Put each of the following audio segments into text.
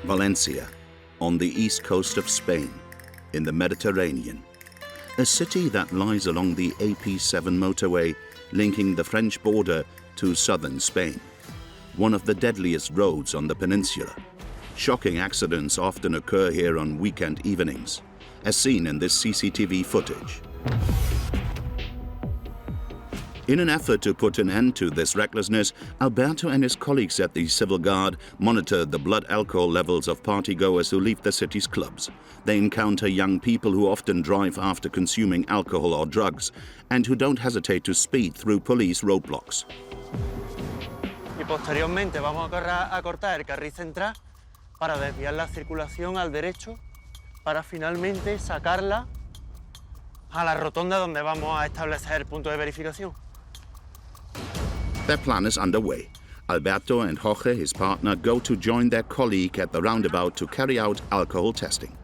Valencia, on the east coast of Spain, in the Mediterranean. A city that lies along the AP7 motorway linking the French border to southern Spain. One of the deadliest roads on the peninsula. Shocking accidents often occur here on weekend evenings, as seen in this CCTV footage. In an effort to put an end to this recklessness, Alberto and his colleagues at the Civil Guard monitor the blood alcohol levels of partygoers who leave the city's clubs. They encounter young people who often drive after consuming alcohol or drugs and who don't hesitate to speed through police roadblocks. Y posteriormente vamos a cortar el carril central para desviar la circulación al derecho para finalmente sacarla a la rotonda donde vamos a establecer el punto de verificación. Their plan is underway. Alberto and Jorge, his partner, go to join their colleague at the roundabout to carry out alcohol testing.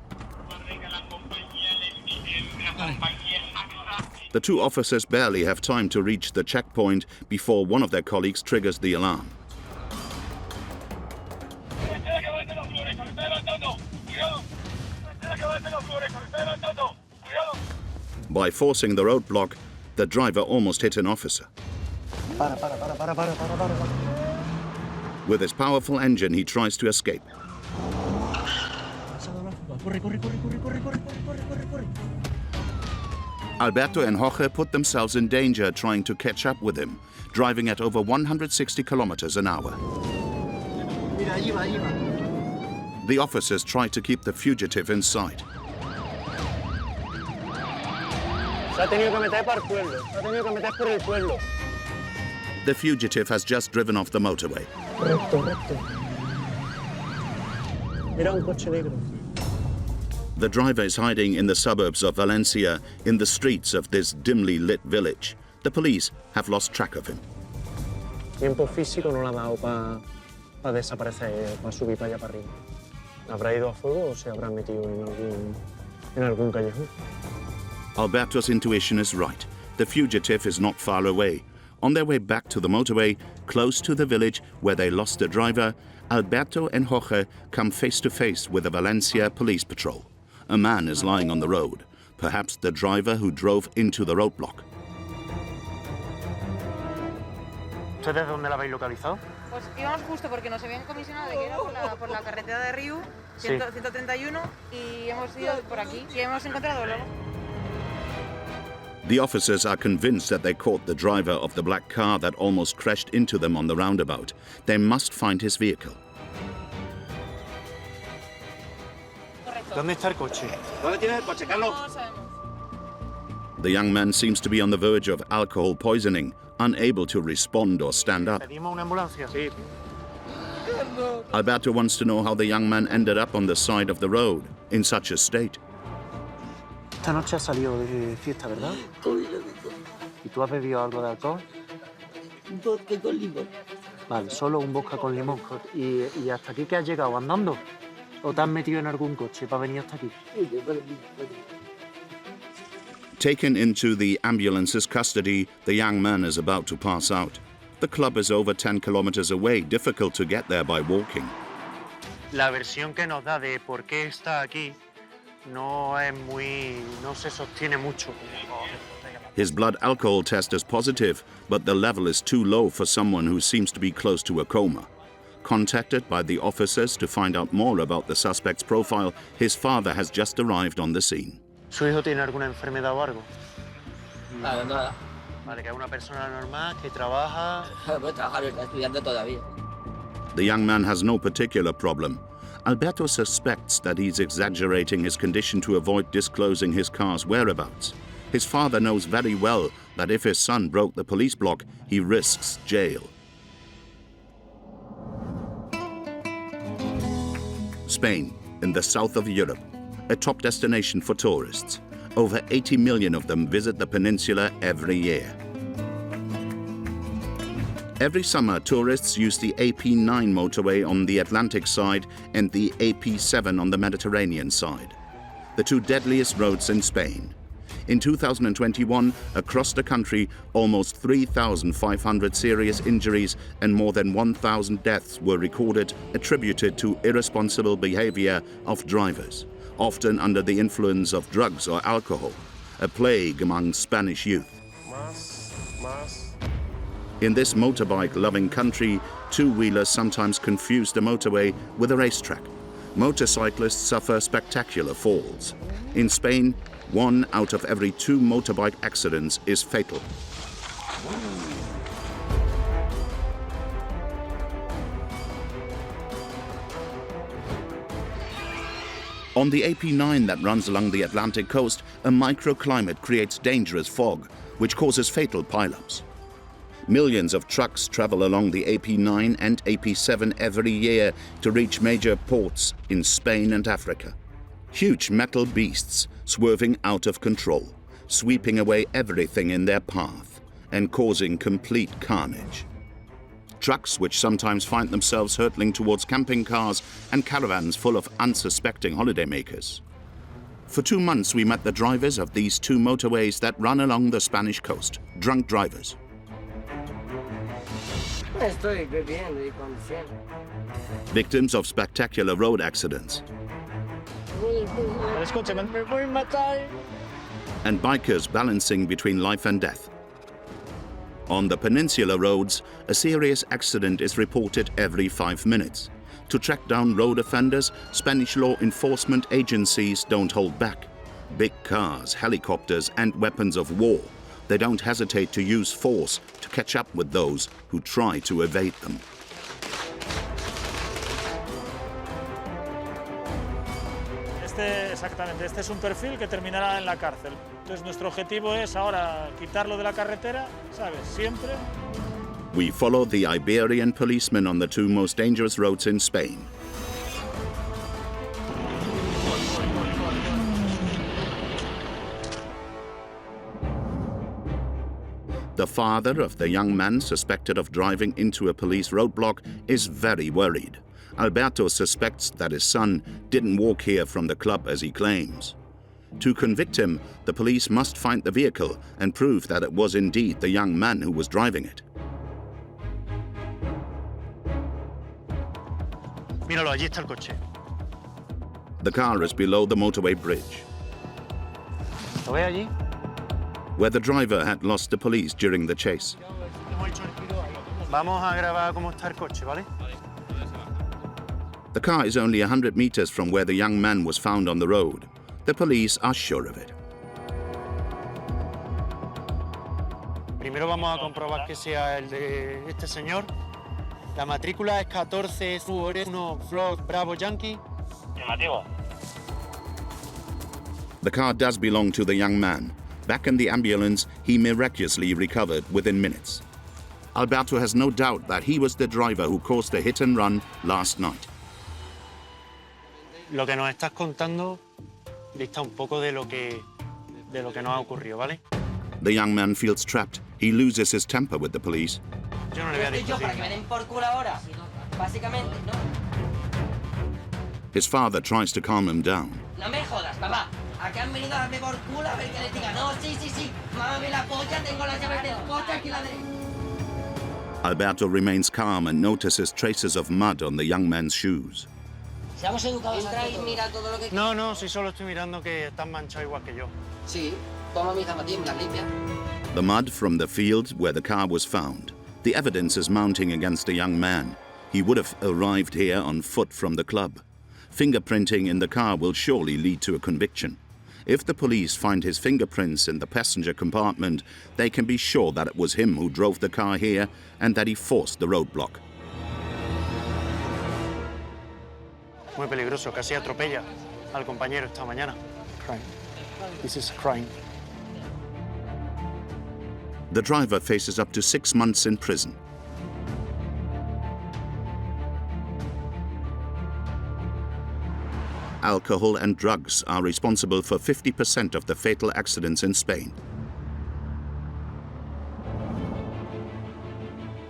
The two officers barely have time to reach the checkpoint before one of their colleagues triggers the alarm. By forcing the roadblock, the driver almost hit an officer. With his powerful engine, he tries to escape. Alberto and Jorge put themselves in danger trying to catch up with him, driving at over 160 kilometers an hour. The officers try to keep the fugitive in sight. The fugitive has just driven off the motorway. The driver is hiding in the suburbs of Valencia, in the streets of this dimly lit village. The police have lost track of him. Tiempo físico no le ha dado para desaparecer, para subir para allá para arriba. ¿Habrá ido a fuego o se habrá metido en algún callejón? Alberto's intuition is right. The fugitive is not far away. On their way back to the motorway, close to the village where they lost the driver, Alberto and Jorge come face to face with a Valencia police patrol. A man is lying on the road, perhaps the driver who drove into the roadblock. ¿Ustedes dónde la habéis localizado? Pues íbamos justo porque nos habían comisionado de que era por la carretera de Riu, 131, y hemos ido por aquí y hemos encontrado luego. The officers are convinced that they caught the driver of the black car that almost crashed into them on the roundabout. They must find his vehicle. ¿Dónde está el coche? ¿Dónde tienes el coche, Carlos? No sabemos. The young man seems to be on the verge of alcohol poisoning, unable to respond or stand up. ¿Pedimos una ambulancia? Sí. Alberto wants to know how the young man ended up on the side of the road in such a state. Esta noche has salido de fiesta, ¿verdad? ¿Y tú has bebido algo de alcohol? Un vodka con limón. Vale, solo un vodka con limón. ¿Y hasta aquí qué has llegado? ¿Andando? ¿O te has metido en algún coche para venir hasta aquí? Taken into the ambulance's custody, the young man is about to pass out. The club is over 10 kilometers away, difficult to get there by walking. La versión que nos da de por qué está aquí no se sostiene mucho. His blood alcohol test is positive, but the level is too low for someone who seems to be close to a coma. Contacted by the officers to find out more about the suspect's profile, his father has just arrived on the scene. ¿Su hijo tiene alguna enfermedad o algo? Nada. Vale, que es una persona normal, que trabaja. Pues trabajar, está estudiando todavía. The young man has no particular problem. Alberto suspects that he's exaggerating his condition to avoid disclosing his car's whereabouts. His father knows very well that if his son broke the police block, he risks jail. Spain, in the south of Europe, a top destination for tourists. Over 80 million of them visit the peninsula every year. Every summer, tourists use the AP9 motorway on the Atlantic side and the AP7 on the Mediterranean side, the two deadliest roads in Spain. In 2021, across the country, almost 3,500 serious injuries and more than 1,000 deaths were recorded attributed to irresponsible behavior of drivers, often under the influence of drugs or alcohol, a plague among Spanish youth. In this motorbike-loving country, two-wheelers sometimes confuse the motorway with a racetrack. Motorcyclists suffer spectacular falls. In Spain, 1 out of every 2 motorbike accidents is fatal. On the AP9 that runs along the Atlantic coast, a microclimate creates dangerous fog, which causes fatal pileups. Millions of trucks travel along the AP9 and AP7 every year to reach major ports in Spain and Africa. Huge metal beasts swerving out of control, sweeping away everything in their path and causing complete carnage. Trucks which sometimes find themselves hurtling towards camping cars and caravans full of unsuspecting holidaymakers. For 2 months we met the drivers of these 2 motorways that run along the Spanish coast, drunk drivers. Victims of spectacular road accidents. And bikers balancing between life and death. On the peninsular roads, a serious accident is reported every 5 minutes. To track down road offenders, Spanish law enforcement agencies don't hold back. Big cars, helicopters, and weapons of war. They don't hesitate to use force to catch up with those who try to evade them. Exactamente, este es un perfil que terminará en la cárcel. Entonces nuestro objetivo es ahora quitarlo de la carretera, ¿sabes? Siempre. We follow the Iberian policemen on the 2 most dangerous roads in Spain. The father of the young man suspected of driving into a police roadblock is very worried. Alberto suspects that his son didn't walk here from the club as he claims. To convict him, the police must find the vehicle and prove that it was indeed the young man who was driving it. Míralo, allí está el coche. The car is below the motorway bridge, ¿Lo ves allí? where the driver had lost the police during the chase. Vamos a grabar cómo está el coche, ¿vale? The car is only 100 meters from where the young man was found on the road. The police are sure of it. Primero vamos a comprobar que sea el de este señor. La matrícula es 14-1 Floyd Bravo Yankee. The car does belong to the young man. Back in the ambulance, he miraculously recovered within minutes. Alberto has no doubt that he was the driver who caused the hit and run last night. Lo que nos estás contando dista un poco de lo que nos ha ocurrido, ¿vale? The young man feels trapped. He loses his temper with the police. Yo no le voy a Yo para que me den por culo ahora, básicamente, ¿no? His father tries to calm him down. No me jodas, papá. Aquí han venido a darme por culo a ver que les diga. No, sí. Mámame la polla, tengo las llaves del coche, aquí la derecha. Alberto remains calm and notices traces of mud on the young man's shoes. Seamos educados. Entra y mira todo lo que... No, si solo estoy mirando que están manchados igual que yo. Sí, toma mis zapatillas y me las limpia. The mud from the field where the car was found. The evidence is mounting against the young man. He would have arrived here on foot from the club. Fingerprinting in the car will surely lead to a conviction. If the police find his fingerprints in the passenger compartment, they can be sure that it was him who drove the car here and that he forced the roadblock. Muy peligroso, casi atropella al compañero esta mañana. Crime. This is crime. The driver faces up to 6 months in prison. Alcohol and drugs are responsible for 50% of the fatal accidents in Spain.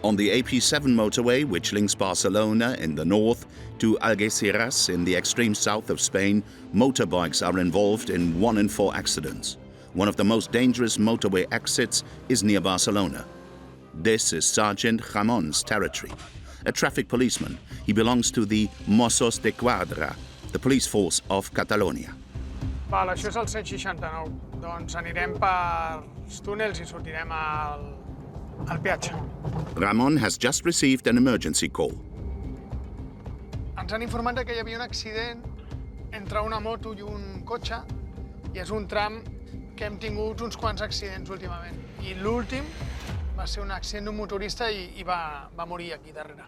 On the AP7 motorway, which links Barcelona in the north to Algeciras in the extreme south of Spain, motorbikes are involved in 1 in 4 accidents. One of the most dangerous motorway exits is near Barcelona. This is Sergeant Ramon's territory. A traffic policeman, he belongs to the Mossos de Quadra, the police force of Catalonia. Val, això és el 169. Doncs anirem pels túnels i sortirem al peatge. Ramon has just received an emergency call. Ens han informat que hi havia un accident entre una moto i un cotxe i és un tram que hem tingut uns quants accidents últimament. I l'últim va ser un accident d'un motorista i va morir aquí darrere.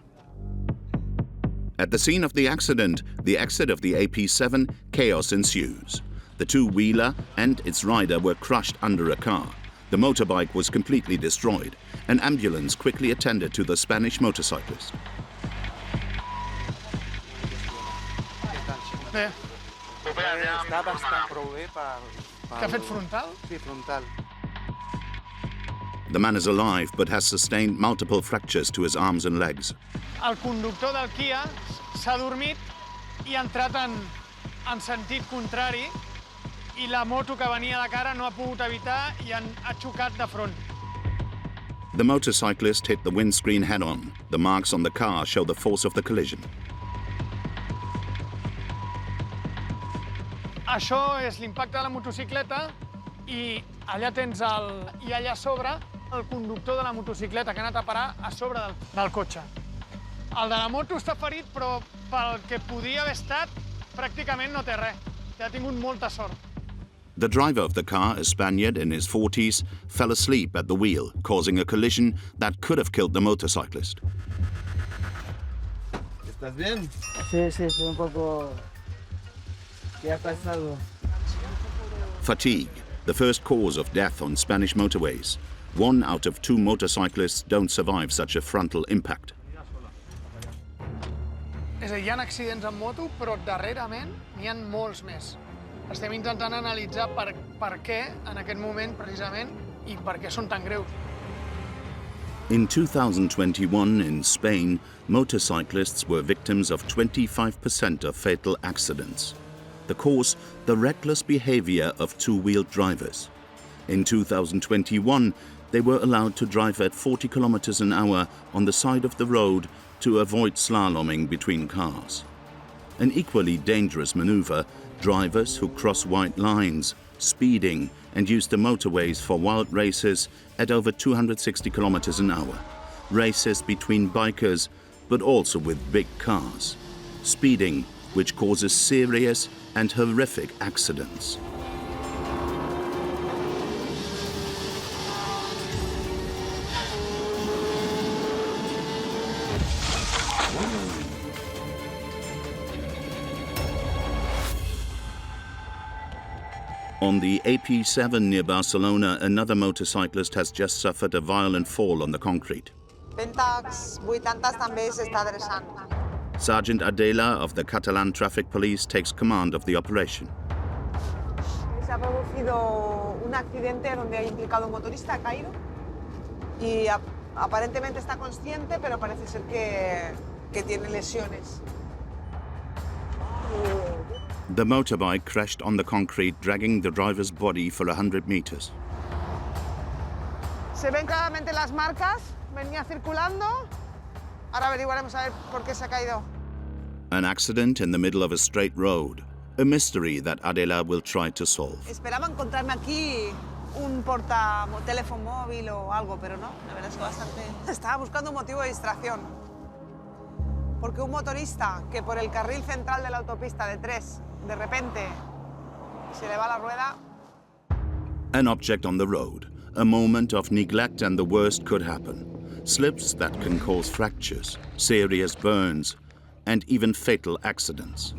At the scene of the accident, the exit of the AP7, chaos ensues. The two-wheeler and its rider were crushed under a car. The motorbike was completely destroyed. An ambulance quickly attended to the Spanish motorcyclist. Bé, Està bastant prou bé que ha fet frontal? Sí, frontal. The man is alive but has sustained multiple fractures to his arms and legs. El conductor del Kia s'ha dormit i ha entrat en sentit contrari i la moto que venia de cara no ha pogut evitar i ha xocat de front. The motorcyclist hit the windscreen head-on. The marks on the car show the force of the collision. Això és l'impacte de la motocicleta i allà tens i allà a sobre el conductor de la motocicleta que ha anat a parar a sobre del cotxe. El de la moto està ferit, però pel que podia haver estat, pràcticament no té res. Ha tingut molta sort. The driver of the car, a Spaniard in his 40s, fell asleep at the wheel, causing a collision that could have killed the motorcyclist. ¿Estás bien? Sí, estoy un poco... ¿Qué ha pasado? Fatigue, the first cause of death on Spanish motorways. 1 out of 2 motorcyclists don't survive such a frontal impact. És a dir, hi ha accidents en moto, però darrerament n'hi ha molts més. Estem intentant analitzar per què en aquest moment, precisament, i per què són tan greus. In 2021 in Spain, motorcyclists were victims of 25% of fatal accidents. The cause, the reckless behavior of two-wheeled drivers. In 2021, they were allowed to drive at 40 kilometers an hour on the side of the road to avoid slaloming between cars. An equally dangerous maneuver, drivers who cross white lines, speeding, and use the motorways for wild races at over 260 kilometers an hour. Races between bikers, but also with big cars. Speeding, which causes serious and horrific accidents. On the AP7 near Barcelona, another motorcyclist has just suffered a violent fall on the concrete. Pentax 80 també s'està adreçant. Sergeant Adela of the Catalan Traffic Police takes command of the operation. Se ha producido un accidente donde ha implicado un motorista, ha caído y aparentemente está consciente, pero parece ser que tiene lesiones. The motorbike crashed on the concrete, dragging the driver's body for 100 meters. Se ven claramente las marcas, venía circulando. Ahora averiguaremos a ver por qué se ha caído. An accident in the middle of a straight road, a mystery that Adela will try to solve. Esperaba encontrarme aquí un teléfono móvil o algo, pero no, la verdad es que bastante... Estaba buscando un motivo de distracción. Porque un motorista que por el carril central de la autopista de 3, de repente, se le va la rueda... An object on the road, a moment of neglect and the worst could happen. Slips that can cause fractures, serious burns, and even fatal accidents.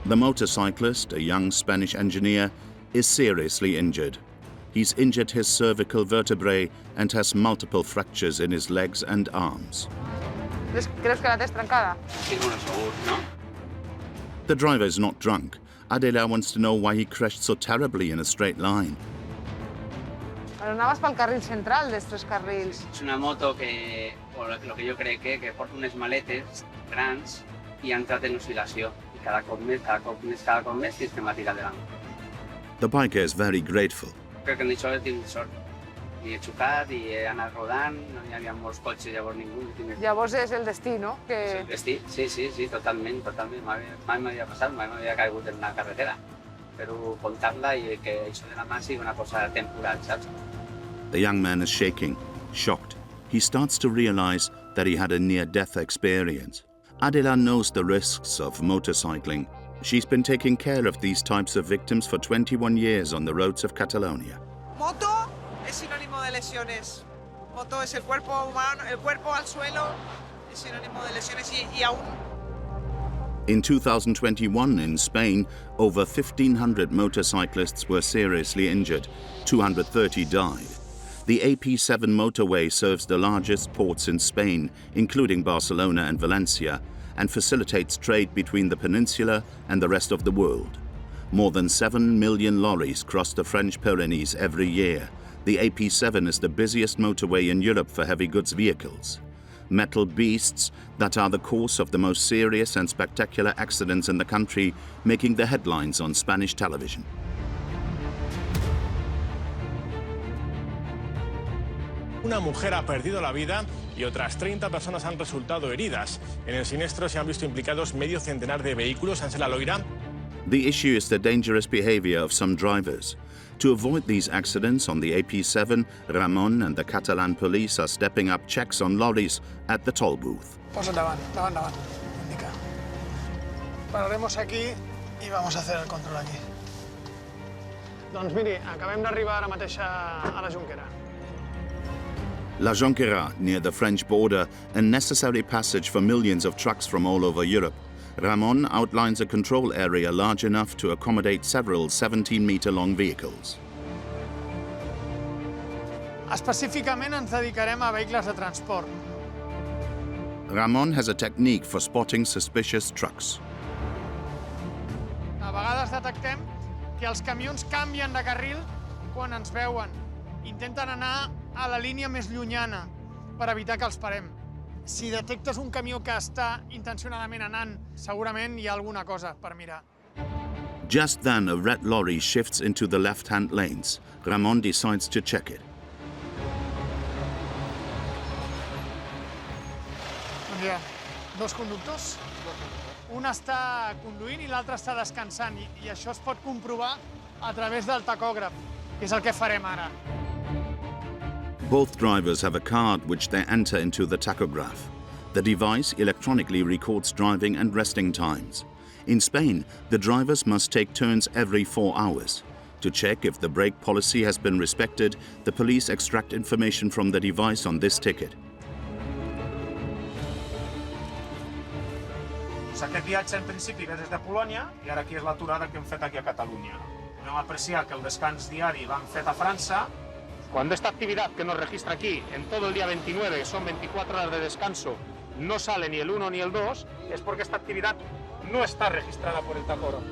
The motorcyclist, a young Spanish engineer, is seriously injured. He's injured his cervical vertebrae and has multiple fractures in his legs and arms. ¿Crees que la tienes trancada? Sí, bueno, seguro, ¿no? The driver is not drunk. Adela wants to know why he crashed so terribly in a straight line. Pero anaves pel carril central d'estos carrils. És una moto que, o lo que jo crec que porta unes maletes grans i ha entrat en oscil·lació. I cada cop més tens que anar tirant davant. The biker is very grateful. Crec que en això he tingut sort. I he xocat i he anat rodant, no hi havia molts cotxes, llavors ningú. Llavors és el destí, no? És el destí, sí, totalment. Mai m'havia passat, mai m'havia caigut en una carretera. Però comptar-la i que això de la mà sigui una cosa temporal, saps? The young man is shaking, shocked. He starts to realize that he had a near-death experience. Adela knows the risks of motorcycling. She's been taking care of these types of victims for 21 years on the roads of Catalonia. Moto es sinónimo de lesiones. Moto es el cuerpo humano, el cuerpo al suelo es sinónimo de lesiones y aún. In 2021 in Spain, over 1,500 motorcyclists were seriously injured. 230 died. The AP7 motorway serves the largest ports in Spain, including Barcelona and Valencia, and facilitates trade between the peninsula and the rest of the world. More than 7 million lorries cross the French Pyrenees every year. The AP7 is the busiest motorway in Europe for heavy goods vehicles. Metal beasts that are the cause of the most serious and spectacular accidents in the country, making the headlines on Spanish television. Una mujer ha perdido la vida y otras 30 personas han resultado heridas. En el siniestro se han visto implicados medio centenar de vehículos. Ansela Loira. The issue is the dangerous behavior of some drivers. To avoid these accidents on the AP7, Ramon and the Catalan police are stepping up checks on lorries at the toll booth. Posa davant. Indica. Pararemos aquí i vamos a hacer el control aquí. Doncs miri, acabem d'arribar ara mateix a la Jonquera. La Jonquera, near the French border, a necessary passage for millions of trucks from all over Europe. Ramon outlines a control area large enough to accommodate several 17-meter-long vehicles. Específicament ens dedicarem a vehicles de transport. Ramon has a technique for spotting suspicious trucks. A vegades detectem que els camions canvien de carril quan ens veuen. Intenten anar a la línia més llunyana per evitar que els parem. Si detectes un camió que està intencionadament anant, segurament hi ha alguna cosa per mirar. Just then, a red lorry shifts into the left-hand lanes. Ramon decides to check it. Doncs hi ha dos conductors. Un està conduint i l'altre està descansant i això es pot comprovar a través del tacògraf, que és el que farem ara. Both drivers have a card which they enter into the tachograph. The device electronically records driving and resting times. In Spain, the drivers must take turns every 4 hours. To check if the brake policy has been respected, the police extract information from the device on this ticket. Aquest viatge en principi ve des de Polònia i ara aquí és l'aturada que hem fet aquí a Catalunya. Podem apreciar que el descans diari l'han fet a França. Cuando esta actividad que nos registra aquí en todo el día 29, que son 24 horas de descanso, no sale ni el 1 ni el 2, es porque esta actividad no está registrada por el tacógrafo.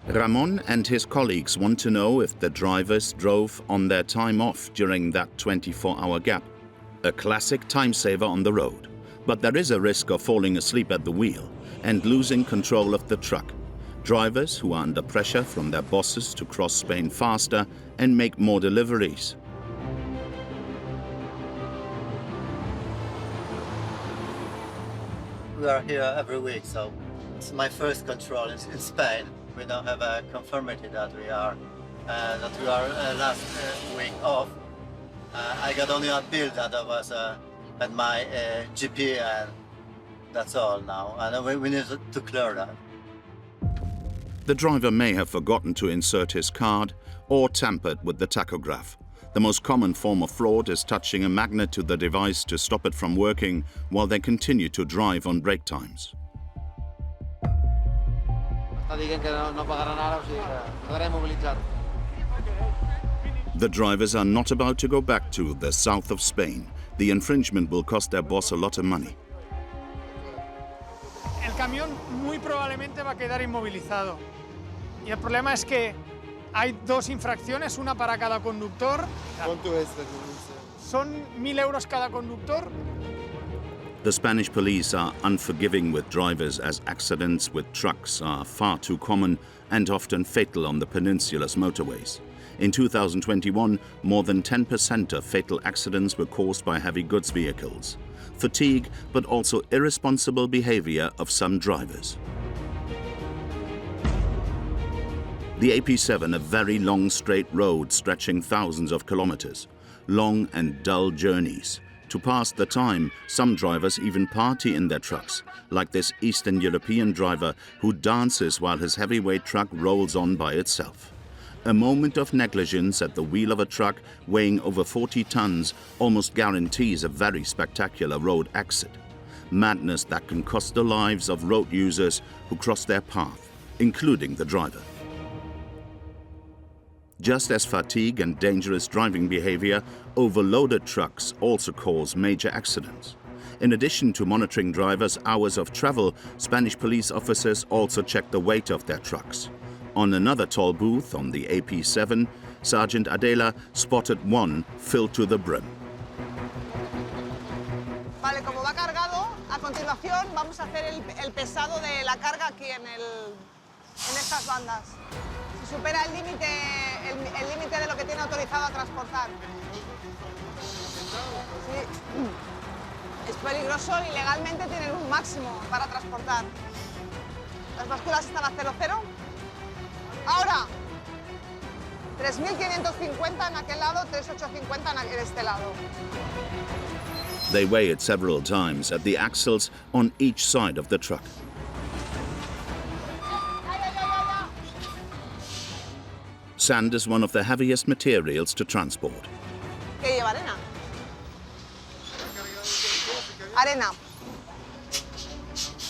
Ramon and his colleagues want to know if the drivers drove on their time off during that 24-hour gap. A classic time saver on the road. But there is a risk of falling asleep at the wheel and losing control of the truck. Drivers who are under pressure from their bosses to cross Spain faster and make more deliveries. We are here every week, so it's my first control in Spain. We don't have a conformity that we are last week off. I got only a bill that I was at my GP, and that's all now. And we need to clear that. The driver may have forgotten to insert his card or tampered with the tachograph. The most common form of fraud is touching a magnet to the device to stop it from working while they continue to drive on break times. The drivers are not about to go back to the south of Spain. The infringement will cost their boss a lot of money. El camión muy probablemente va a quedar inmovilizado. Y el problema es que hay dos infracciones, una para cada conductor. ¿Cuánto es la denuncia? Son 1.000 euros cada conductor. The Spanish police are unforgiving with drivers as accidents with trucks are far too common and often fatal on the peninsula's motorways. In 2021, more than 10% of fatal accidents were caused by heavy goods vehicles. Fatigue, but also irresponsible behavior of some drivers. The AP7, a very long straight road stretching thousands of kilometers. Long and dull journeys. To pass the time, some drivers even party in their trucks, like this Eastern European driver who dances while his heavyweight truck rolls on by itself. A moment of negligence at the wheel of a truck weighing over 40 tons almost guarantees a very spectacular road exit. Madness that can cost the lives of road users who cross their path, including the driver. Just as fatigue and dangerous driving behavior, overloaded trucks also cause major accidents. In addition to monitoring drivers' hours of travel, Spanish police officers also check the weight of their trucks. On another toll booth on the AP7, Sergeant Adela spotted one filled to the brim. Vale, como va cargado, a continuación vamos a hacer el pesado de la carga aquí en estas bandas. Si supera el límite de lo que tiene autorizado a transportar. Sí. Es peligroso y legalmente tienen un máximo para transportar. Las básculas están a 0,0. Ahora, 3.550 en aquel lado, 3.850 en este lado. They weigh it several times at the axles on each side of the truck. Sand is one of the heaviest materials to transport. ¿Qué lleva arena? Arena.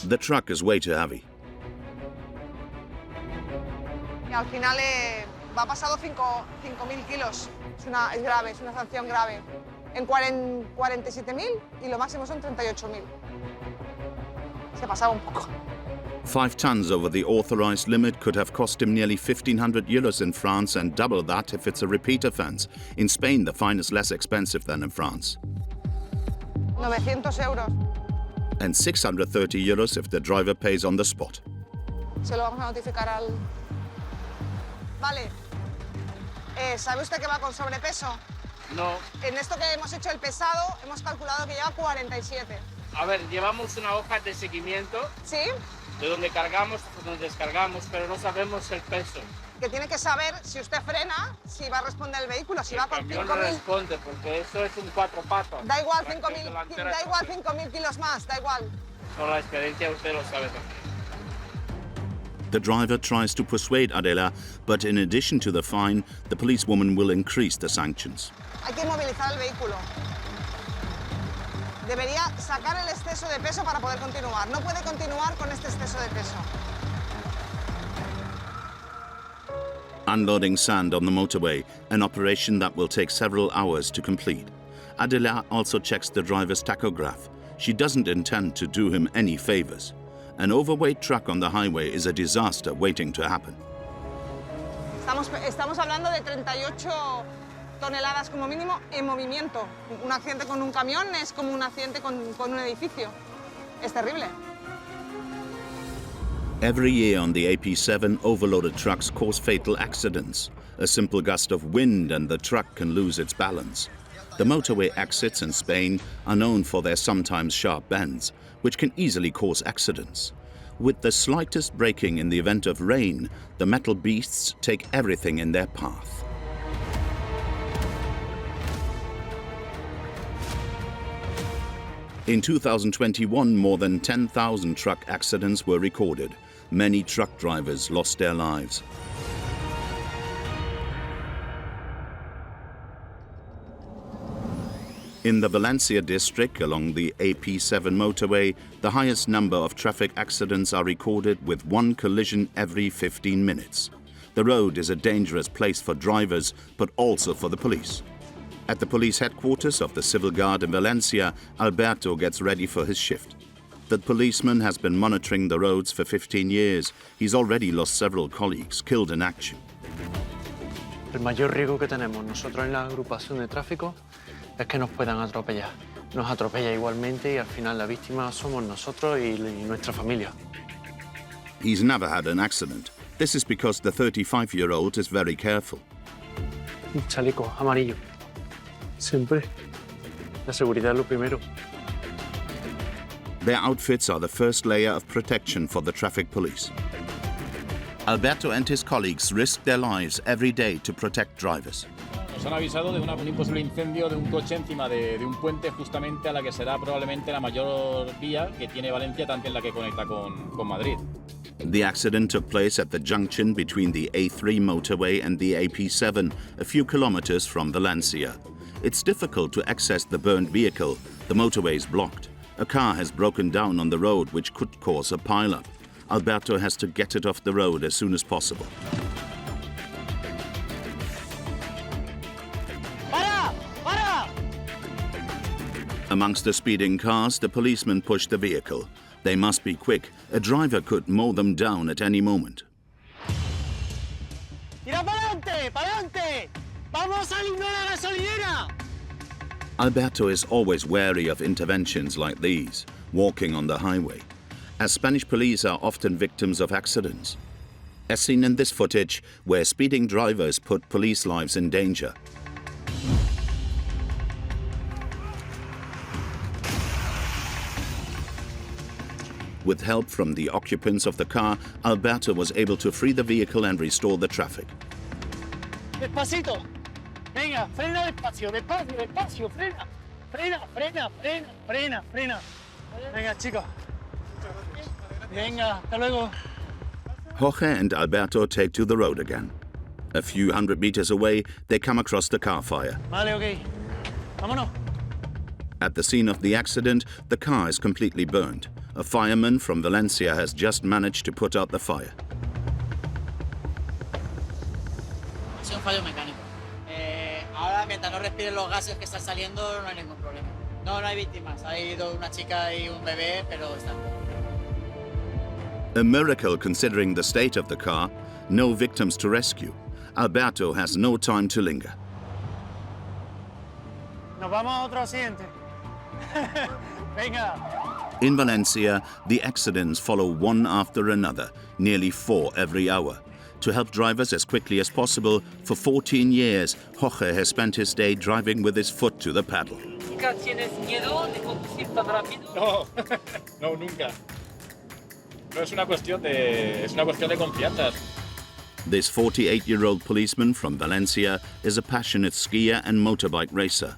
The truck is way too heavy. Y al final va pasado 5.000 kilos. Es grave, es una sanción grave. En 47.000 y lo máximo son 38.000. Se pasaba un poco. 5 tons over the authorized limit could have cost him nearly 1,500 euros in France and double that if it's a repeat offense. In Spain, the fine is less expensive than in France. 900 euros. And 630 euros if the driver pays on the spot. Se lo vamos a notificar al... Vale. ¿Sabe usted que va con sobrepeso? No. En esto que hemos hecho el pesado, hemos calculado que lleva 47. A ver, llevamos una hoja de seguimiento. ¿Sí? De donde cargamos, de donde descargamos, pero no sabemos el peso. Que tiene que saber si usted frena, si va a responder el vehículo, si va con 5.000... no responde, porque eso es un 4 patas. Da igual 5.000 kilos más, da igual. Con la experiencia usted lo sabe también. The driver tries to persuade Adela, but in addition to the fine, the policewoman will increase the sanctions. Hay que movilizar el vehículo. Debería sacar el exceso de peso para poder continuar. No puede continuar con este exceso de peso. Unloading sand on the motorway, an operation that will take several hours to complete. Adela also checks the driver's tachograph. She doesn't intend to do him any favors. An overweight truck on the highway is a disaster waiting to happen. Estamos hablando de 38 toneladas como mínimo en movimiento. Un accidente con un camión es como un accidente con un edificio. Es terrible. Every year on the AP7, overloaded trucks cause fatal accidents. A simple gust of wind and the truck can lose its balance. The motorway exits in Spain are known for their sometimes sharp bends, which can easily cause accidents. With the slightest braking in the event of rain, the metal beasts take everything in their path. In 2021, more than 10,000 truck accidents were recorded. Many truck drivers lost their lives. In the Valencia district along the AP7 motorway, the highest number of traffic accidents are recorded with one collision every 15 minutes. The road is a dangerous place for drivers, but also for the police. At the police headquarters of the Civil Guard in Valencia, Alberto gets ready for his shift. The policeman has been monitoring the roads for 15 years. He's already lost several colleagues, killed in action. El mayor riesgo que tenemos nosotros en la agrupación de tráfico es que nos puedan atropellar. nos atropella igualmente y al final la víctima somos nosotros y nuestra familia. He's never had an accident. This is because the 35-year-old is very careful. Un chaleco amarillo. Siempre. La seguridad es lo primero. Their outfits are the first layer of protection for the traffic police. Alberto and his colleagues risk their lives every day to protect drivers. Nos han avisado de un imposible incendio de un coche encima de un puente justamente a la que será probablemente la mayor vía que tiene Valencia, también la que conecta con Madrid. The accident took place at the junction between the A3 motorway and the AP7, a few kilometers from Valencia. It's difficult to access the burned vehicle. The motorway is blocked. A car has broken down on the road, which could cause a pileup. Alberto has to get it off the road as soon as possible. Amongst the speeding cars, the policemen push the vehicle. They must be quick. A driver could mow them down at any moment. ¡Tira pa'lante! ¡Pa'lante! ¡Vamos a eliminar la gasolinera! Alberto is always wary of interventions like these, walking on the highway, as Spanish police are often victims of accidents, as seen in this footage where speeding drivers put police lives in danger. With help from the occupants of the car, Alberto was able to free the vehicle and restore the traffic. Despacito. Venga, frena despacio, despacio, despacio, frena. Frena, frena, frena, frena, frena. Venga, chicos. Venga, hasta luego. Jorge and Alberto take to the road again. A few hundred meters away, they come across the car fire. Vale, ok. Vámonos. At the scene of the accident, the car is completely burned. A fireman from Valencia has just managed to put out the fire. Ha sido un fallo mecánico. Ahora, mientras no respiren los gases que están saliendo, no hay ningún problema. No hay víctimas. Ha ido una chica y un bebé, pero están. A miracle considering the state of the car. No victims to rescue. Alberto has no time to linger. Nos vamos a otro accidente. Venga. In Valencia, the accidents follow one after another, nearly 4 every hour. To help drivers as quickly as possible, for 14 years, Jorge has spent his day driving with his foot to the paddle. ¿Tienes miedo de conducir tan rápido? No, no, nunca. No es una cuestión de confianza. This 48-year-old policeman from Valencia is a passionate skier and motorbike racer.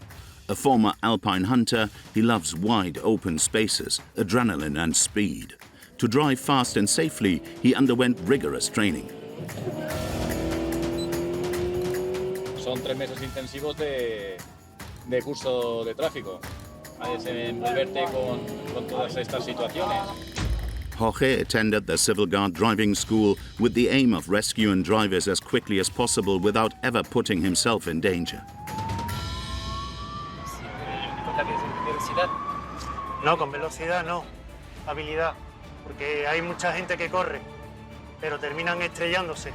A former alpine hunter, he loves wide open spaces, adrenaline and speed. To drive fast and safely, he underwent rigorous training. Son 3 meses intensivos de curso de tráfico, a desenvolverte con todas estas situaciones. Jorge attended the Civil Guard driving school with the aim of rescuing drivers as quickly as possible without ever putting himself in danger. No, con velocidad no. Habilidad. Porque hay mucha gente que corre, pero terminan estrellándose.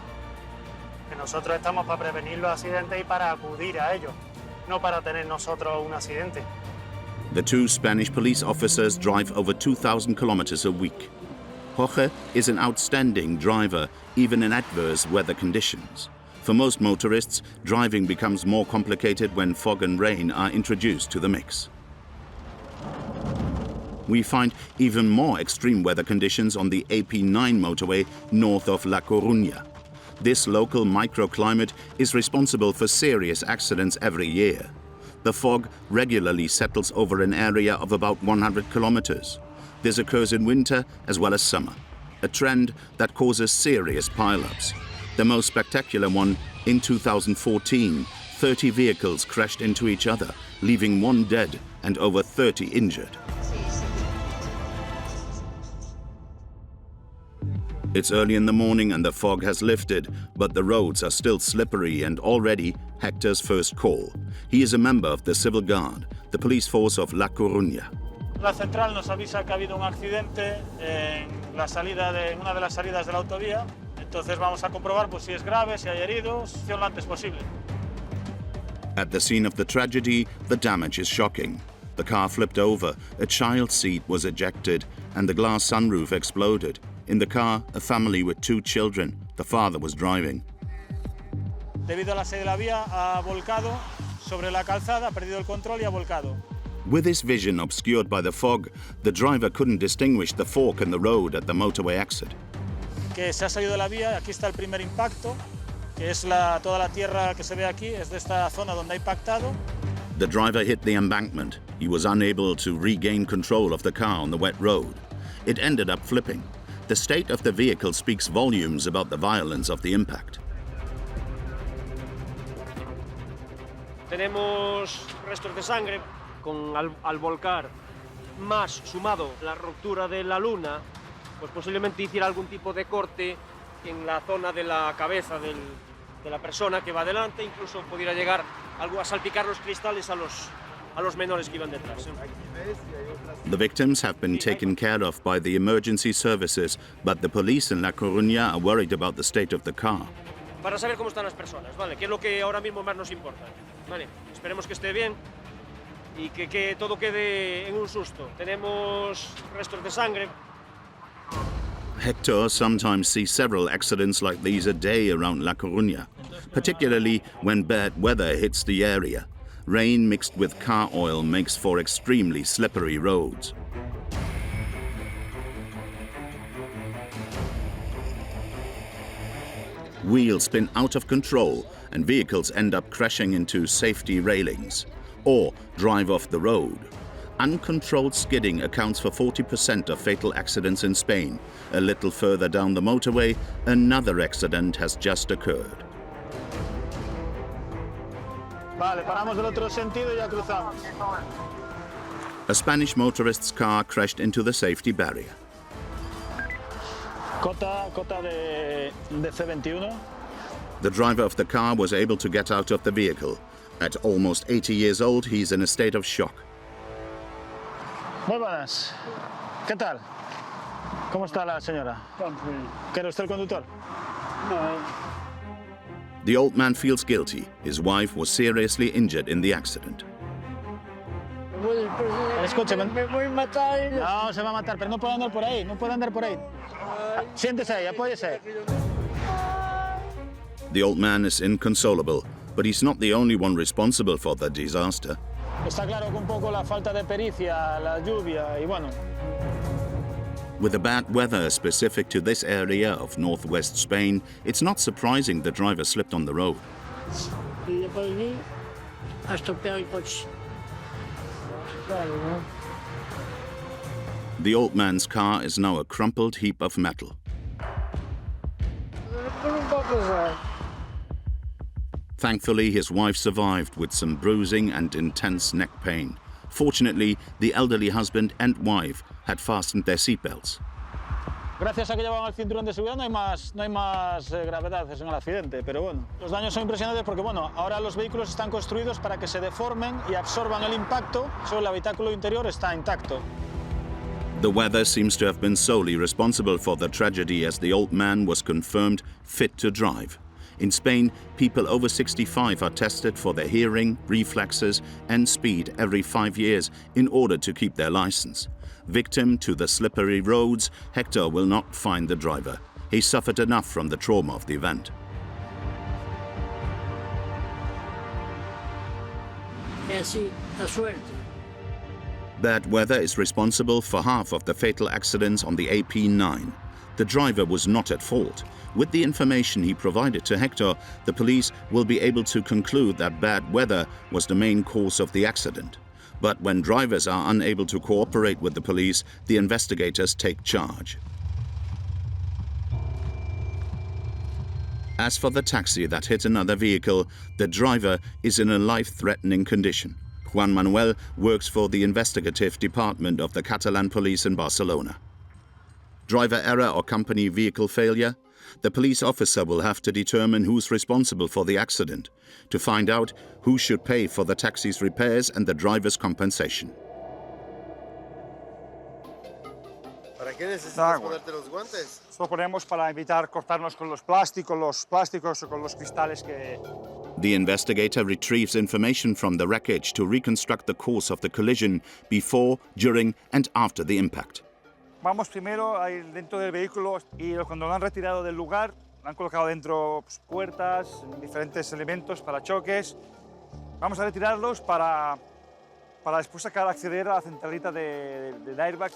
Que nosotros estamos para prevenir los accidentes y para acudir a ellos, no para tener nosotros un accidente. The 2 Spanish police officers drive over 2,000 kilometers a week. Jorge is an outstanding driver, even in adverse weather conditions. For most motorists, driving becomes more complicated when fog and rain are introduced to the mix. We find even more extreme weather conditions on the AP9 motorway north of La Coruña. This local microclimate is responsible for serious accidents every year. The fog regularly settles over an area of about 100 kilometers. This occurs in winter as well as summer, a trend that causes serious pileups. The most spectacular one in 2014, 30 vehicles crashed into each other, leaving 1 dead and over 30 injured. It's early in the morning and the fog has lifted, but the roads are still slippery and already Hector's first call. He is a member of the Civil Guard, the police force of La Coruña. La central nos avisa que ha habido un accidente en una de las salidas de la autovía. Entonces vamos a comprobar pues, si es grave, si hay heridos, lo antes posible. At the scene of the tragedy, the damage is shocking. The car flipped over, a child's seat was ejected, and the glass sunroof exploded. In the car, a family with 2 children. The father was driving. Debido a la sede de la vía, ha volcado sobre la calzada, ha perdido el control y ha volcado. With his vision obscured by the fog, the driver couldn't distinguish the fork in the road at the motorway exit. Que se ha salido de la vía, aquí está el primer impacto, que es toda la tierra que se ve aquí, es de esta zona donde ha impactado. The driver hit the embankment. He was unable to regain control of the car on the wet road. It ended up flipping. The state of the vehicle speaks volumes about the violence of the impact. Tenemos restos de sangre al volcar, más sumado la ruptura de la luna, pues posiblemente hiciera algún tipo de corte en la zona de la cabeza de la persona que va delante, incluso pudiera llegar algo a salpicar los cristales a los menores que iban detrás. The victims have been taken care of by the emergency services, but the police in La Coruña are worried about the state of the car. Para saber cómo están las personas, ¿vale? Que es lo que ahora mismo más nos importa, ¿vale? Esperemos que esté bien y que todo quede en un susto. Tenemos restos de sangre. Hector sometimes sees several accidents like these a day around La Coruña, particularly when bad weather hits the area. Rain mixed with car oil makes for extremely slippery roads. Wheels spin out of control and vehicles end up crashing into safety railings or drive off the road. Uncontrolled skidding accounts for 40% of fatal accidents in Spain. A little further down the motorway, another accident has just occurred. Vale, paramos del otro sentido y ya cruzamos. A Spanish motorist's car crashed into the safety barrier. Cota de C21. The driver of the car was able to get out of the vehicle. At almost 80 years old, he's in a state of shock. Muy buenas. ¿Qué tal? ¿Cómo está la señora? ¿Quiere usted el conductor? No. The old man feels guilty. His wife was seriously injured in the accident. Escúcheme. Me voy a matar. No, se va a matar, pero no puede andar por ahí, no puede andar por ahí. Siéntese ahí, apóyese. The old man is inconsolable, but he's not the only one responsible for the disaster. Está claro que un poco la falta de pericia, la lluvia y bueno. With the bad weather specific to this area of northwest Spain, it's not surprising the driver slipped on the road. The old man's car is now a crumpled heap of metal. Thankfully, his wife survived with some bruising and intense neck pain. Fortunately, the elderly husband and wife had fastened their seatbelts. Gracias a que llevaban el cinturón de seguridad no hay más gravedades en el accidente, pero bueno, los daños son impresionantes porque bueno, ahora los vehículos están construidos para que se deformen y absorban el impacto, solo el habitáculo interior está intacto. The weather seems to have been solely responsible for the tragedy, as the old man was confirmed fit to drive. In Spain, people over 65 are tested for their hearing, reflexes and speed every 5 years in order to keep their license. Victim to the slippery roads, Hector will not find the driver. He suffered enough from the trauma of the event. Bad weather is responsible for half of the fatal accidents on the AP9. The driver was not at fault. With the information he provided to Hector, the police will be able to conclude that bad weather was the main cause of the accident. But when drivers are unable to cooperate with the police, the investigators take charge. As for the taxi that hit another vehicle, the driver is in a life-threatening condition. Juan Manuel works for the investigative department of the Catalan police in Barcelona. Driver error or company vehicle failure? The police officer will have to determine who's responsible for the accident, to find out who should pay for the taxi's repairs and the driver's compensation. ¿Para qué necesitas ponerte los guantes? Lo ponemos para evitar cortarnos con los plásticos o con los cristales que... The investigator retrieves information from the wreckage to reconstruct the course of the collision before, during and after the impact. Vamos primero ahí dentro del vehículo y cuando lo han retirado del lugar, lo han colocado dentro puertas, diferentes elementos para choques. Vamos a retirarlos para después acceder a la centralita del airbag.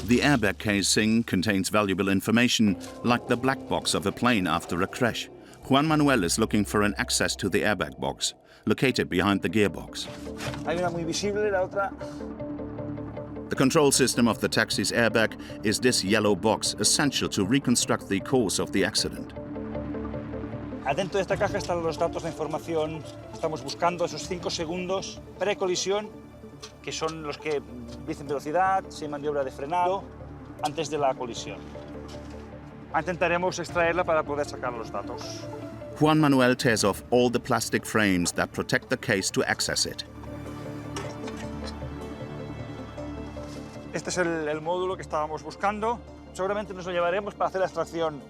The airbag casing contains valuable information like the black box of a plane after a crash. Juan Manuel is looking for an access to the airbag box, located behind the gearbox. Hay una muy visible, la otra. The control system of the taxi's airbag is this yellow box, essential to reconstruct the course of the accident. Adentro de esta caja están los datos de información. Estamos buscando esos 5 segundos pre-colisión, que son los que dicen velocidad, si hay maniobra de frenado, antes de la colisión. Intentaremos extraerla para poder sacar los datos. Juan Manuel tears off all the plastic frames that protect the case to access it. Este es el módulo que estábamos buscando. Seguramente nos lo llevaremos para hacer la extracción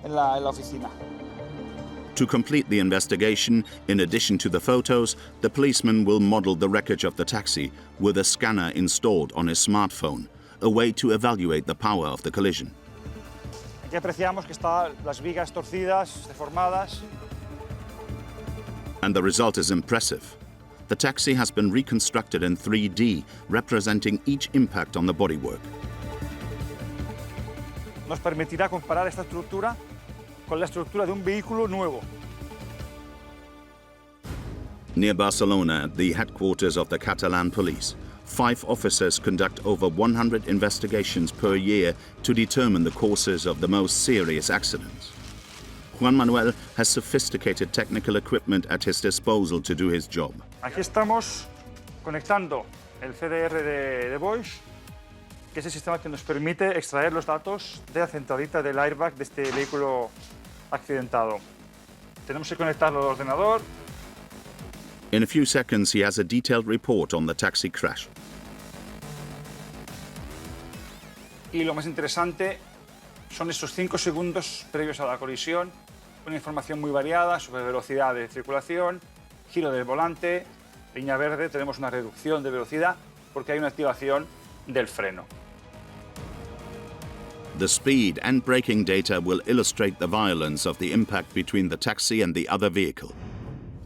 en la oficina. To complete the investigation, in addition to the photos, the policeman will model the wreckage of the taxi with a scanner installed on his smartphone, a way to evaluate the power of the collision. Aquí apreciamos que están las vigas torcidas, deformadas. And the result is impressive. The taxi has been reconstructed in 3D, representing each impact on the bodywork. Nos permitirá comparar esta estructura con la estructura de un vehículo nuevo. Near Barcelona, at the headquarters of the Catalan police, 5 officers conduct over 100 investigations per year to determine the causes of the most serious accidents. Juan Manuel has sophisticated technical equipment at his disposal to do his job. Aquí estamos conectando el CDR de Bosch, que es el sistema que nos permite extraer los datos de la centralita del airbag de este vehículo accidentado. Tenemos que conectarlo al ordenador. In a few seconds, he has a detailed report on the taxi crash. Y lo más interesante son esos 5 segundos previos a la colisión, una información muy variada sobre velocidad de circulación, giro del volante, línea verde, tenemos una reducción de velocidad porque hay una activación del freno. The speed and braking data will illustrate the violence of the impact between the taxi and the other vehicle.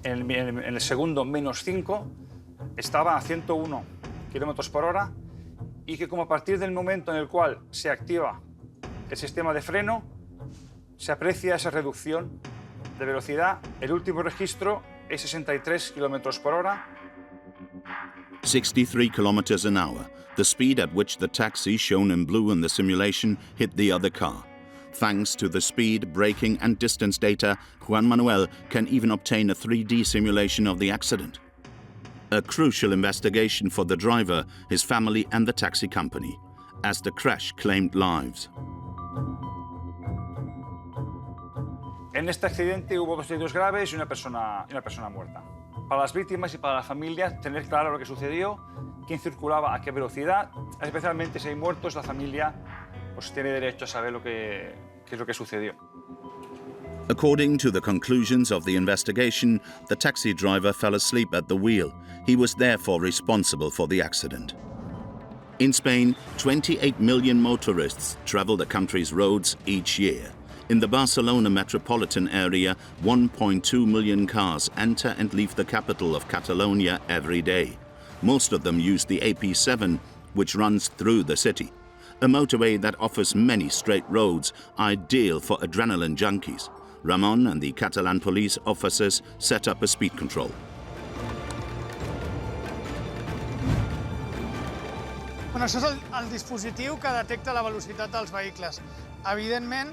En el segundo -5 estaba a 101 km por hora y que como a partir del momento en el cual se activa el sistema de freno, se aprecia esa reducción de velocidad. El último registro es 63 km por hora. 63 kilometers an hour, the speed at which the taxi shown in blue in the simulation hit the other car. Thanks to the speed, braking and distance data, Juan Manuel can even obtain a 3D simulation of the accident. A crucial investigation for the driver, his family and the taxi company, as the crash claimed lives. En este accidente hubo 2 heridos graves y una persona muerta. Para las víctimas y para la familia, tener claro lo que sucedió, quién circulaba a qué velocidad, especialmente si hay muertos, la familia pues tiene derecho a saber qué es lo que sucedió. According to the conclusions of the investigation, the taxi driver fell asleep at the wheel. He was therefore responsible for the accident. In Spain, 28 million motorists travel the country's roads each year. In the Barcelona metropolitan area, 1.2 million cars enter and leave the capital of Catalonia every day. Most of them use the AP7, which runs through the city, a motorway that offers many straight roads, ideal for adrenaline junkies. Ramon and the Catalan police officers set up a speed control. Bueno, això és el dispositiu que detecta la velocitat dels vehicles. Evidentment,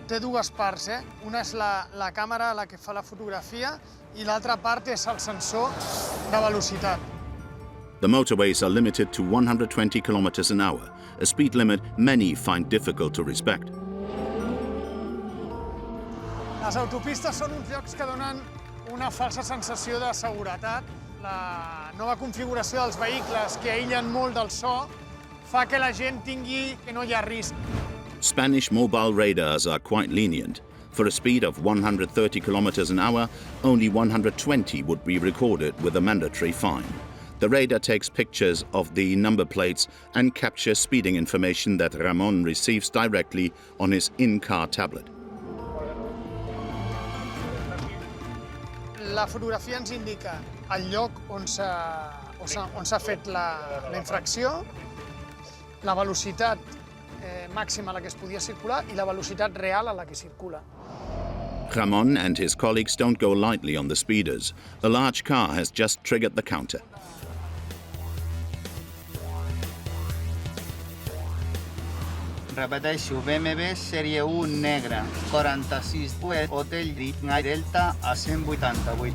té 2 parts, Una és la càmera la que fa la fotografia i l'altra part és el sensor de velocitat. The motorways are limited to 120 kilometers an hour, a speed limit many find difficult to respect. Les autopistes són uns llocs que donen una falsa sensació de seguretat. La nova configuració dels vehicles, que aïllen molt del so, fa que la gent tingui que no hi ha risc. Spanish mobile radars are quite lenient. For a speed of 130 kilometers an hour, only 120 would be recorded with a mandatory fine. The radar takes pictures of the number plates and captures speeding information that Ramon receives directly on his in-car tablet. La fotografia ens indica el lloc on s'ha fet la infracció, la velocitat màxima a la que es podia circular i la velocitat real a la que circula. Ramon and his colleagues don't go lightly on the speeders. A large car has just triggered the counter. Repeteixo, BMW sèrie 1 negra, 46 Hotel Delta a 188.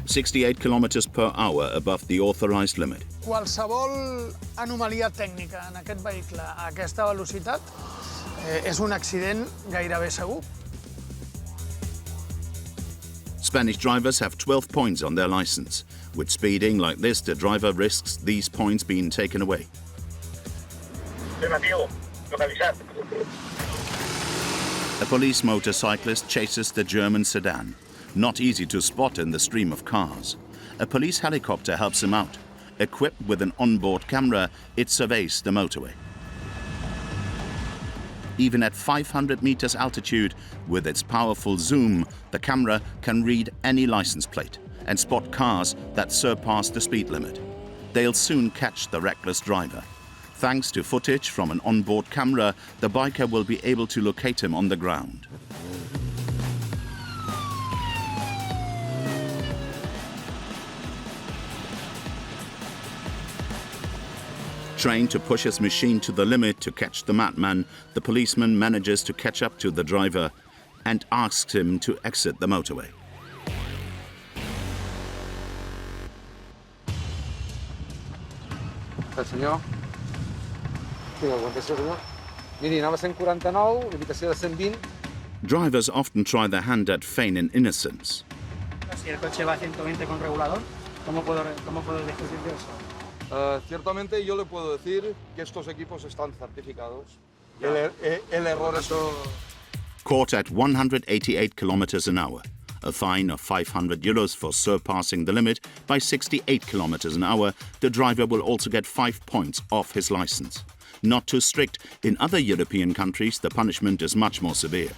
68 kilometers per hour above the authorized limit. Qualsevol anomalia tècnica en aquest vehicle a aquesta velocitat és un accident gairebé segur. Spanish drivers have 12 points on their license. With speeding like this, the driver risks these points being taken away. A police motorcyclist chases the German sedan. Not easy to spot in the stream of cars. A police helicopter helps him out. Equipped with an onboard camera, it surveys the motorway. Even at 500 meters altitude, with its powerful zoom, the camera can read any license plate and spot cars that surpass the speed limit. They'll soon catch the reckless driver. Thanks to footage from an onboard camera, the biker will be able to locate him on the ground. Trained to push his machine to the limit to catch the madman, the policeman manages to catch up to the driver and asks him to exit the motorway. El senyor? Sí, l'aguantació, senyor. Miri, anava a 149, limitació de 120. Drivers often try their hand at feigning innocence. Si el coche va a 120 con regulador, ¿cómo puedo descubrir eso? Ciertamente yo le puedo decir que estos equipos están certificados. El error es... Caught at 188 kilometers an hour. A fine of 500 euros for surpassing the limit by 68 kilometers an hour, the driver will also get 5 points off his license. Not too strict. In other European countries, the punishment is much more severe.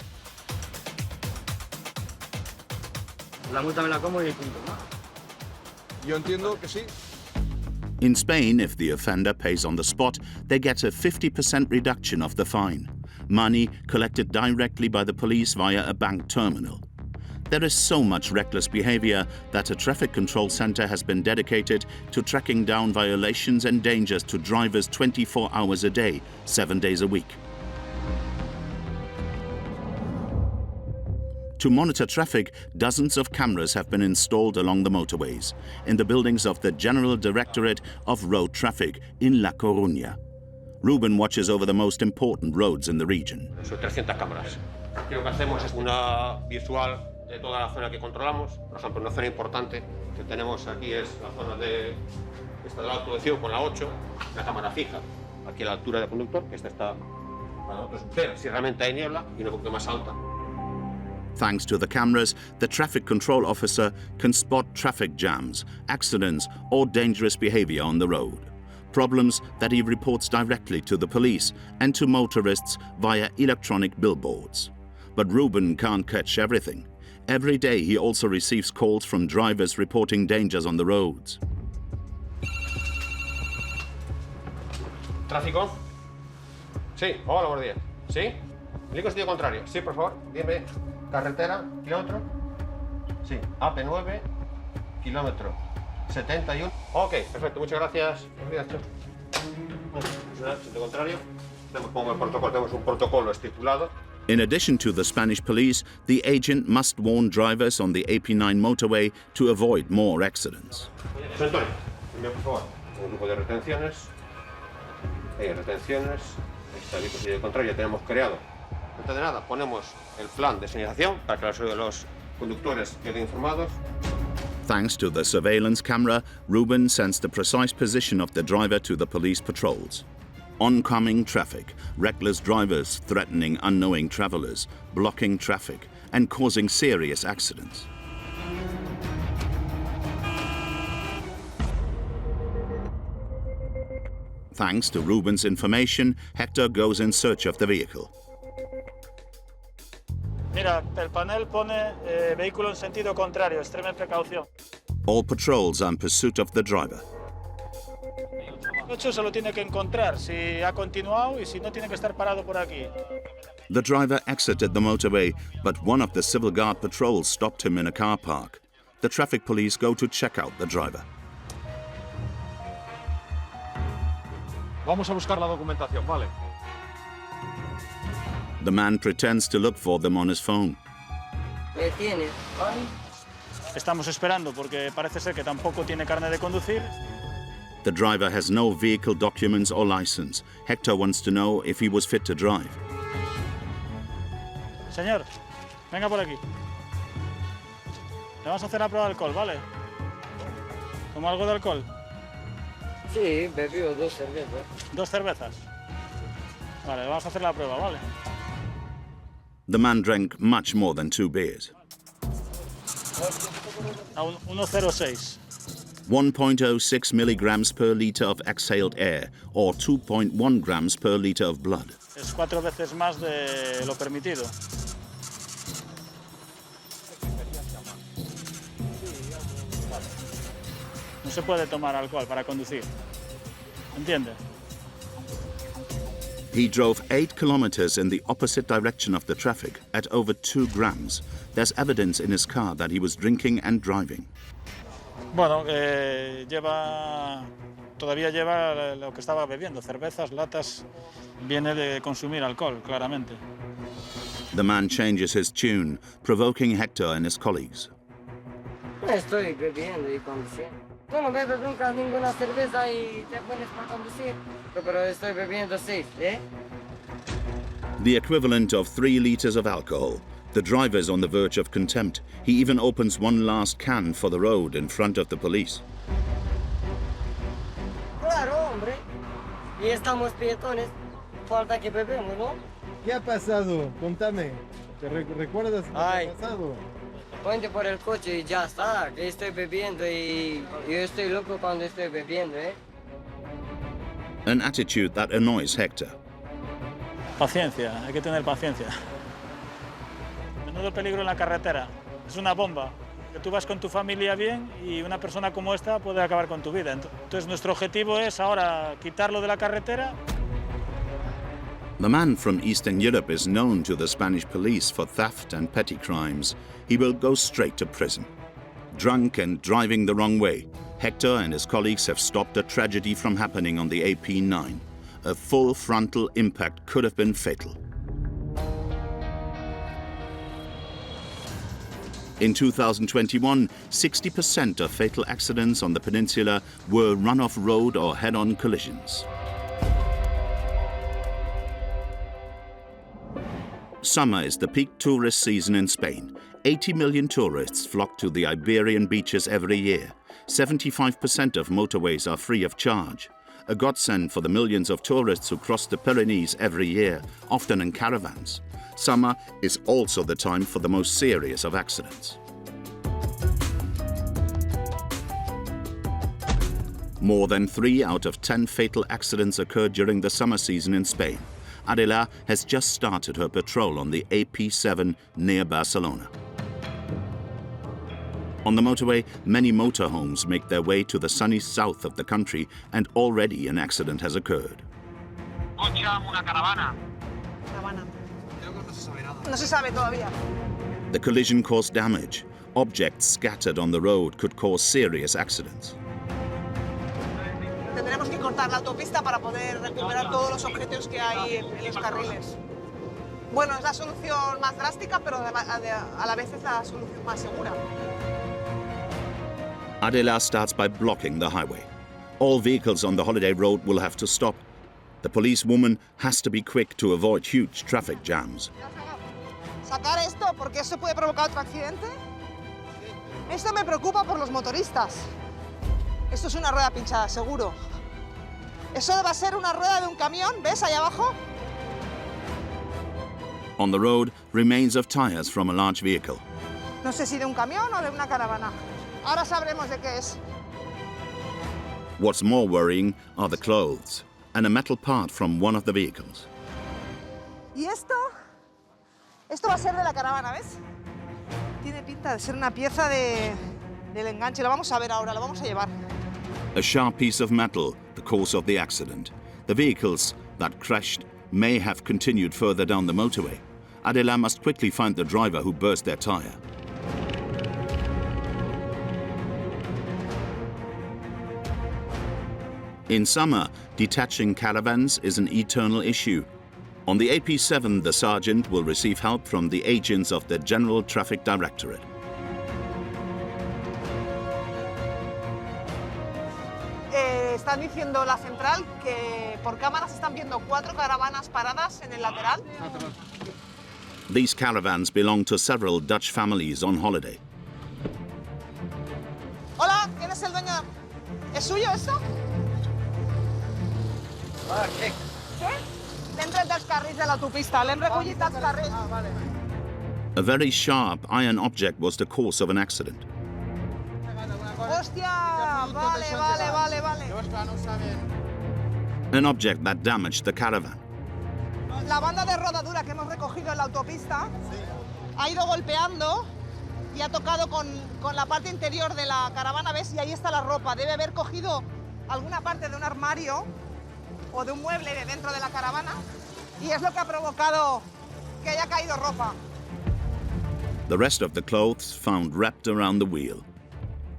La multa me la como y punto, ¿no? Yo entiendo que sí. In Spain, if the offender pays on the spot, they get a 50% reduction of the fine. Money collected directly by the police via a bank terminal. There is so much reckless behavior that a traffic control center has been dedicated to tracking down violations and dangers to drivers 24 hours a day, 7 days a week. To monitor traffic, dozens of cameras have been installed along the motorways, in the buildings of the General Directorate of Road Traffic in La Coruña. Ruben watches over the most important roads in the region. Son 300 cámaras. Aquí lo que hacemos es una visual de toda la zona que controlamos. Por ejemplo, una zona importante que tenemos aquí es la zona de la altura de cielo con la 8, la cámara fija. Aquí a la altura del conductor, que esta está para nosotros ver si realmente hay niebla y un poquito más alta. Thanks to the cameras, the traffic control officer can spot traffic jams, accidents, or dangerous behavior on the road. Problems that he reports directly to the police and to motorists via electronic billboards. But Ruben can't catch everything. Every day he also receives calls from drivers reporting dangers on the roads. ¿Tráfico? Sí, hola, buenos días. ¿Sí? ¿Indico sentido contrario? Sí, por favor, dime. Carretera, kilómetro. Sí, AP9, kilómetro 71. Ok, perfecto, muchas gracias. Sentido contrario. Tenemos un protocolo estipulado. In addition to the Spanish police, the agent must warn drivers on the AP9 motorway to avoid more accidents. José Antonio, por favor, un grupo de retenciones. Hay retenciones. Está el sentido contrario, ya tenemos creado. Antes de nada, ponemos el plan de señalización para que los conductores queden informados. Thanks to the surveillance camera, Ruben sends the precise position of the driver to the police patrols. Oncoming traffic, reckless drivers threatening unknowing travelers, blocking traffic, and causing serious accidents. Thanks to Ruben's information, Hector goes in search of the vehicle. Mira, el panel pone vehículo en sentido contrario, extreme precaución. All patrols are in pursuit of the driver. El coche se lo tiene que encontrar, si ha continuado y si no tiene que estar parado por aquí. The driver exited the motorway, but one of the civil guard patrols stopped him in a car park. The traffic police go to check out the driver. Vamos a buscar la documentación, vale. The man pretends to look for them on his phone. Estamos esperando porque parece ser que tampoco tiene carnet de conducir. The driver has no vehicle documents or license. Hector wants to know if he was fit to drive. Señor, venga por aquí. Le vamos a hacer la prueba de alcohol, ¿vale? ¿Toma algo de alcohol? Sí, bebió 2 cervezas. 2 cervezas. Vale, le vamos a hacer la prueba, ¿vale? The man drank much more than 2 beers. A 1.06. 1.06 milligrams per liter of exhaled air, or 2.1 grams per liter of blood. Es 4 veces más de lo permitido. No se puede tomar alcohol para conducir. ¿Entiende? He drove 8 kilometers in the opposite direction of the traffic at over 2 grams. There's evidence in his car that he was drinking and driving. Bueno, todavía lleva lo que estaba bebiendo, cervezas, latas, viene de consumir alcohol, claramente. The man changes his tune, provoking Hector and his colleagues. Estoy bebiendo y conduciendo. Tú no bebes nunca ninguna cerveza y te pones para conducir. Pero estoy bebiendo 6, ¿eh? The equivalent of 3 liters of alcohol. The driver's on the verge of contempt. He even opens one last can for the road in front of the police. Claro, hombre. Y estamos peatones. Falta que bebemos, ¿no? ¿Qué ha pasado? Contame. ¿Te recuerdas lo que ha pasado? Ponte por el coche y ya está. Que estoy bebiendo y yo estoy loco cuando estoy bebiendo, ¿eh? An attitude that annoys Hector. Paciencia, hay que tener paciencia. Menudo peligro en la carretera. Es una bomba. Que tú vas con tu familia bien y una persona como esta puede acabar con tu vida. Entonces nuestro objetivo es ahora quitarlo de la carretera. The man from Eastern Europe is known to the Spanish police for theft and petty crimes. He will go straight to prison. Drunk and driving the wrong way, Hector and his colleagues have stopped a tragedy from happening on the AP9. A full frontal impact could have been fatal. In 2021, 60% of fatal accidents on the peninsula were run-off road or head-on collisions. Summer is the peak tourist season in Spain. 80 million tourists flock to the Iberian beaches every year. 75% of motorways are free of charge. A godsend for the millions of tourists who cross the Pyrenees every year, often in caravans. Summer is also the time for the most serious of accidents. More than 3 out of 10 fatal accidents occur during the summer season in Spain. Adela has just started her patrol on the AP7 near Barcelona. On the motorway, many motorhomes make their way to the sunny south of the country, and already an accident has occurred. No se sabe todavía. The collision caused damage. Objects scattered on the road could cause serious accidents. Tendremos que cortar la autopista para poder recuperar todos los objetos que hay en los carriles. Bueno, es la solución más drástica, pero a la vez es la solución más segura. Adela starts by blocking the highway. All vehicles on the holiday road will have to stop. The policewoman has to be quick to avoid huge traffic jams. Sacar esto porque eso puede provocar otro accidente. Esto me preocupa por los motoristas. Esto es una rueda pinchada, seguro. Eso va a ser una rueda de un camión, ¿ves ahí abajo? On the road, remains of tires from a large vehicle. No sé si de un camión o de una caravana. Ahora sabremos de qué es. What's more worrying are the clothes and a metal part from one of the vehicles. ¿Y esto? Esto va a ser de la caravana, ¿ves? Tiene pinta de ser una pieza del enganche. Lo vamos a ver ahora, lo vamos a llevar. A sharp piece of metal, the cause of the accident. The vehicles that crashed may have continued further down the motorway. Adela must quickly find the driver who burst their tire. In summer, detaching caravans is an eternal issue. On the AP7, the sergeant will receive help from the agents of the General Traffic Directorate. Están diciendo la central que por cámaras están viendo 4 caravanas paradas en el lateral. These caravans belong to several Dutch families on holiday. Hola, ¿quién es el dueño? ¿Es suyo esto? ¿Qué? ¿Qué? L'hem tret dels carrils de l'autopista, l'hem recollit dels carrils. Vale. A very sharp iron object was the cause of an accident. Hòstia, vale. An object that damaged the caravan. La banda de rodadura que hemos recogido en la autopista ha ido golpeando y ha tocado con la parte interior de la caravana, ¿ves? Y ahí está la ropa. Debe haber cogido alguna parte de un armario o de un mueble de dentro de la caravana y es lo que ha provocado que haya caído ropa. The rest of the clothes found wrapped around the wheel.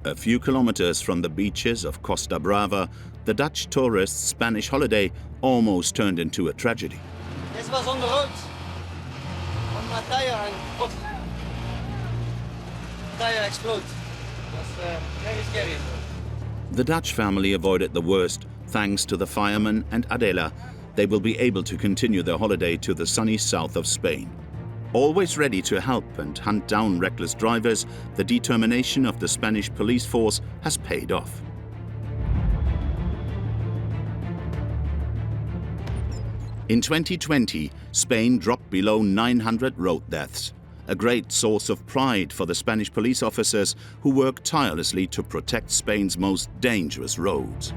A few kilometers from the beaches of Costa Brava, the Dutch tourists' Spanish holiday almost turned into a tragedy. This was on the road. On my tire and tire exploded. It was very scary. The Dutch family avoided the worst thanks to the firemen and Adela. They will be able to continue their holiday to the sunny south of Spain. Always ready to help and hunt down reckless drivers, the determination of the Spanish police force has paid off. In 2020, Spain dropped below 900 road deaths, a great source of pride for the Spanish police officers who work tirelessly to protect Spain's most dangerous roads.